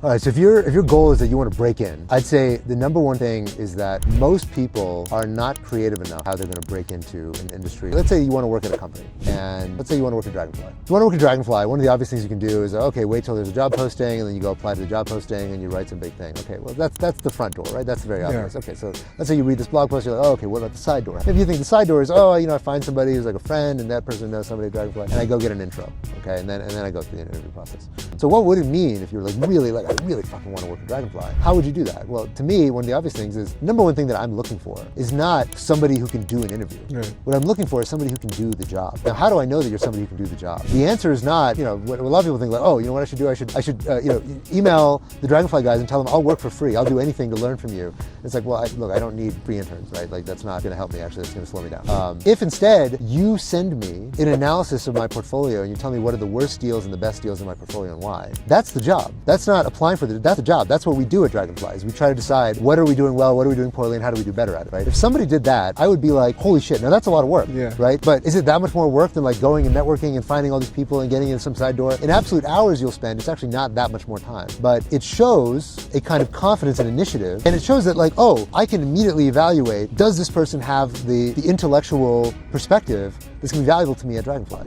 All right, so if your goal is that you want to break in, I'd say the number one thing is that most people are not creative enough how they're going to break into an industry. Let's say you want to work at a company, and let's say you want to work at Dragonfly. If you want to work at Dragonfly, one of the obvious things you can do is, okay, wait till there's a job posting, and then you go apply to the job posting, and you write some big thing. Okay, well, that's the front door, right? That's very obvious. Yeah. Okay, so let's say you read this blog post, you're like, oh, okay, what about the side door? Maybe you think the side door is, oh, I find somebody who's like a friend, and that person knows somebody at Dragonfly, and I go get an intro, okay, and then I go through the interview process. So what would it mean if you're like, I really fucking want to work at Dragonfly? How would you do that? Well, to me, one of the obvious things is, number one thing that I'm looking for is not somebody who can do an interview. Right. What I'm looking for is somebody who can do the job. Now, how do I know that you're somebody who can do the job? The answer is not, what a lot of people think, like, oh, you know what I should do? I should email the Dragonfly guys and tell them I'll work for free. I'll do anything to learn from you. It's like, well, look, I don't need free interns, right? Like, that's not going to help me. Actually, that's going to slow me down. If instead you send me an analysis of my portfolio and you tell me what are the worst deals and the best deals in my portfolio and why, that's the job. That's not applying for that's the job. That's what we do at Dragonfly. Is we try to decide what are we doing well, what are we doing poorly, and how do we do better at it, right? If somebody did that, I would be like, holy shit, now that's a lot of work, right? But is it that much more work than like going and networking and finding all these people and getting in some side door? In absolute hours you'll spend, it's actually not that much more time. But it shows a kind of confidence and initiative, and it shows that like, oh, I can immediately evaluate, does this person have the intellectual perspective that's going to be valuable to me at Dragonfly?